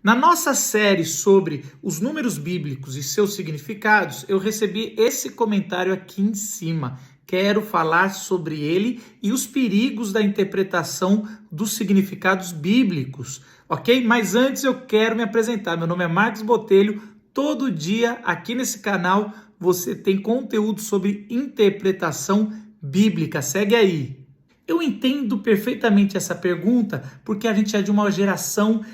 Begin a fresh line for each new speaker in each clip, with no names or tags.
Na nossa série sobre os números bíblicos e seus significados, eu recebi esse comentário aqui em cima. Quero falar sobre ele e os perigos da interpretação dos significados bíblicos, ok? Mas antes eu quero me apresentar. Meu nome é Marcos Botelho. Todo dia aqui nesse canal você tem conteúdo sobre interpretação bíblica. Segue aí. Eu entendo perfeitamente essa pergunta porque a gente é de uma geração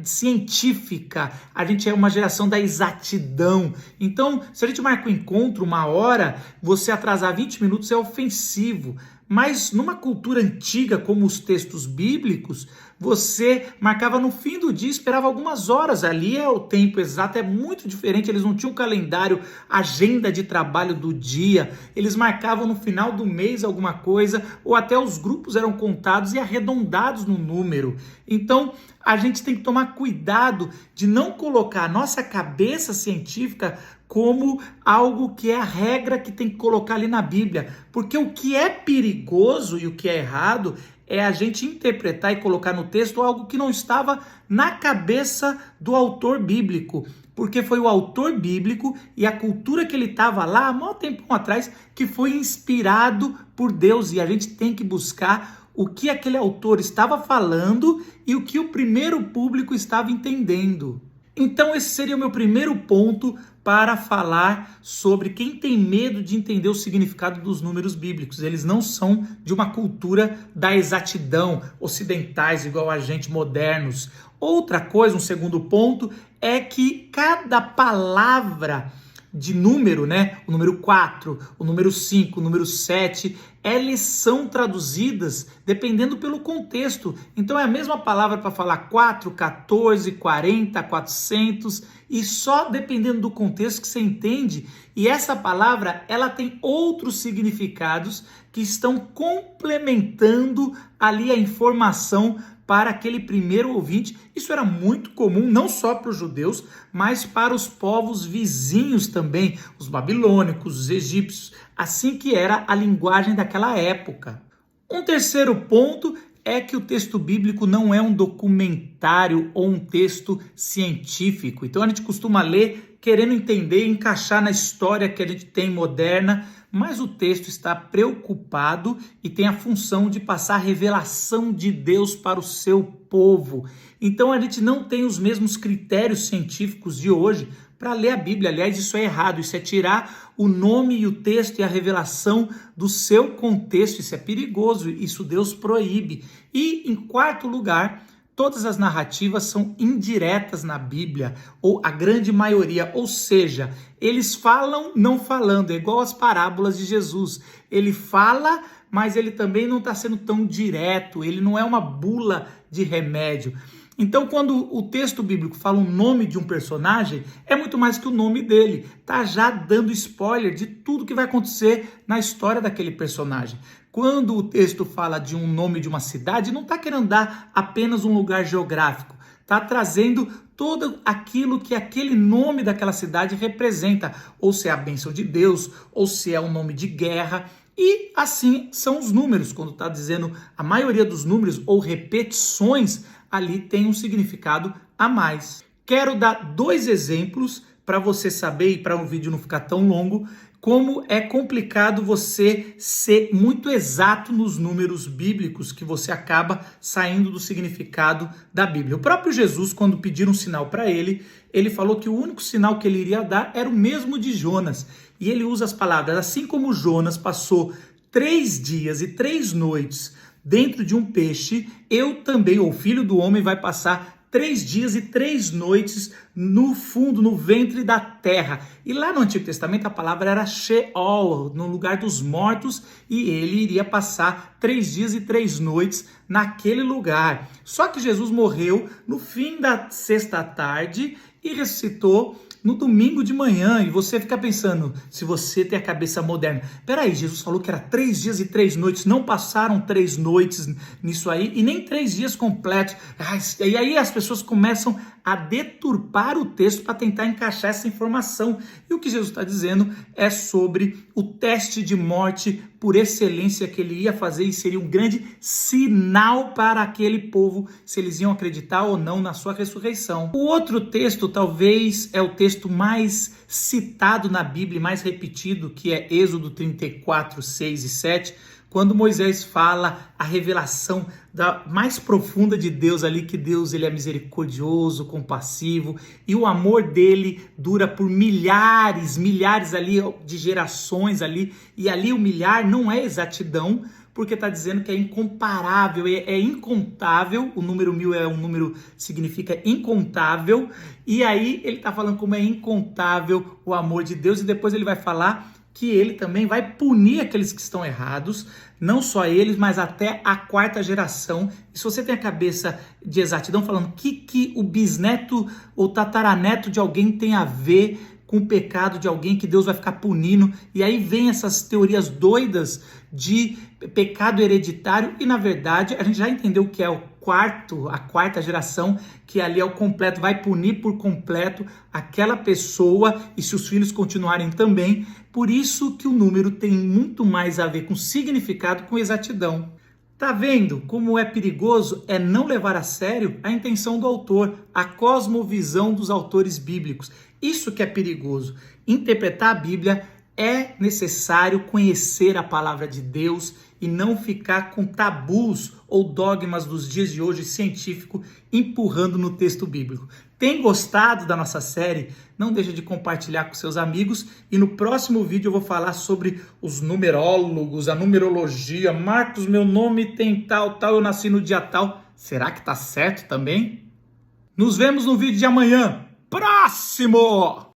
científica, a gente é uma geração da exatidão. Então, se a gente marca um encontro, uma hora, você atrasar 20 minutos é ofensivo. Mas numa cultura antiga, como os textos bíblicos, você marcava no fim do dia e esperava algumas horas. Ali é o tempo exato, é muito diferente. Eles não tinham calendário, agenda de trabalho do dia. Eles marcavam no final do mês alguma coisa, ou até os grupos eram contados e arredondados no número. Então, a gente tem que tomar cuidado de não colocar a nossa cabeça científica como algo que é a regra que tem que colocar ali na Bíblia. Porque o que é perigoso e o que é errado é a gente interpretar e colocar no texto algo que não estava na cabeça do autor bíblico. Porque foi o autor bíblico e a cultura que ele estava lá há muito tempo atrás que foi inspirado por Deus. E a gente tem que buscar o que aquele autor estava falando e o que o primeiro público estava entendendo. Então esse seria o meu primeiro ponto para falar sobre quem tem medo de entender o significado dos números bíblicos. Eles não são de uma cultura da exatidão, ocidentais, igual a gente, modernos. Outra coisa, um segundo ponto, é que cada palavra de número, né? O número 4, o número 5, o número 7, eles são traduzidas dependendo pelo contexto. Então é a mesma palavra para falar 4, 14, 40, 400 e só dependendo do contexto que você entende. E essa palavra, ela tem outros significados que estão complementando ali a informação para aquele primeiro ouvinte. Isso era muito comum, não só para os judeus, mas para os povos vizinhos também, os babilônicos, os egípcios, assim que era a linguagem daquela época. Um terceiro ponto é que o texto bíblico não é um documentário ou um texto científico. Então a gente costuma ler querendo entender e encaixar na história que a gente tem moderna, mas o texto está preocupado e tem a função de passar a revelação de Deus para o seu povo. Então a gente não tem os mesmos critérios científicos de hoje para ler a Bíblia. Aliás, isso é errado, isso é tirar o nome e o texto e a revelação do seu contexto. Isso é perigoso, isso Deus proíbe. E em quarto lugar, todas as narrativas são indiretas na Bíblia, ou a grande maioria, ou seja, eles falam não falando, é igual as parábolas de Jesus. Ele fala, mas ele também não está sendo tão direto, ele não é uma bula de remédio. Então, quando o texto bíblico fala o nome de um personagem, é muito mais que o nome dele. Está já dando spoiler de tudo que vai acontecer na história daquele personagem. Quando o texto fala de um nome de uma cidade, não está querendo dar apenas um lugar geográfico. Está trazendo tudo aquilo que aquele nome daquela cidade representa. Ou se é a bênção de Deus, ou se é um nome de guerra. E assim são os números. Quando está dizendo a maioria dos números ou repetições, ali tem um significado a mais. Quero dar 2 exemplos para você saber e para o vídeo não ficar tão longo, como é complicado você ser muito exato nos números bíblicos que você acaba saindo do significado da Bíblia. O próprio Jesus, quando pediram um sinal para ele, ele falou que o único sinal que ele iria dar era o mesmo de Jonas. E ele usa as palavras, assim como Jonas passou 3 dias e 3 noites dentro de um peixe, eu também, o Filho do Homem, vai passar 3 dias e 3 noites no fundo, no ventre da terra. E lá no Antigo Testamento a palavra era Sheol, no lugar dos mortos, e ele iria passar 3 dias e 3 noites naquele lugar. Só que Jesus morreu no fim da sexta tarde e ressuscitou no domingo de manhã, e você fica pensando, se você tem a cabeça moderna, peraí, Jesus falou que era 3 dias e 3 noites, não passaram 3 noites nisso aí, e nem 3 dias completos, e aí as pessoas começam a deturpar o texto para tentar encaixar essa informação, e o que Jesus está dizendo é sobre o teste de morte por excelência que ele ia fazer e seria um grande sinal para aquele povo, se eles iam acreditar ou não na sua ressurreição. O outro texto talvez é o texto mais citado na Bíblia, mais repetido, que é Êxodo 34, 6 e 7, quando Moisés fala a revelação mais profunda de Deus ali, que Deus ele é misericordioso, compassivo, e o amor dele dura por milhares ali de gerações ali, e ali o milhar não é exatidão, porque está dizendo que é incomparável, é incontável, o número 1000 é um número, significa incontável, e aí ele está falando como é incontável o amor de Deus, e depois ele vai falar que ele também vai punir aqueles que estão errados, não só eles, mas até a quarta geração. E se você tem a cabeça de exatidão, falando que o bisneto ou tataraneto de alguém tem a ver com o pecado de alguém que Deus vai ficar punindo, e aí vem essas teorias doidas de pecado hereditário, e na verdade a gente já entendeu o que é a quarta geração, que ali é o completo, vai punir por completo aquela pessoa, e se os filhos continuarem também. Por isso que o número tem muito mais a ver com significado, com exatidão. Tá vendo como é perigoso não levar a sério a intenção do autor, a cosmovisão dos autores bíblicos. Isso que é perigoso. Interpretar a Bíblia é necessário conhecer a palavra de Deus e não ficar com tabus ou dogmas dos dias de hoje científico empurrando no texto bíblico. Tem gostado da nossa série? Não deixe de compartilhar com seus amigos, e no próximo vídeo eu vou falar sobre os numerólogos, a numerologia. Marcos, meu nome tem tal, eu nasci no dia tal. Será que tá certo também? Nos vemos no vídeo de amanhã. Próximo!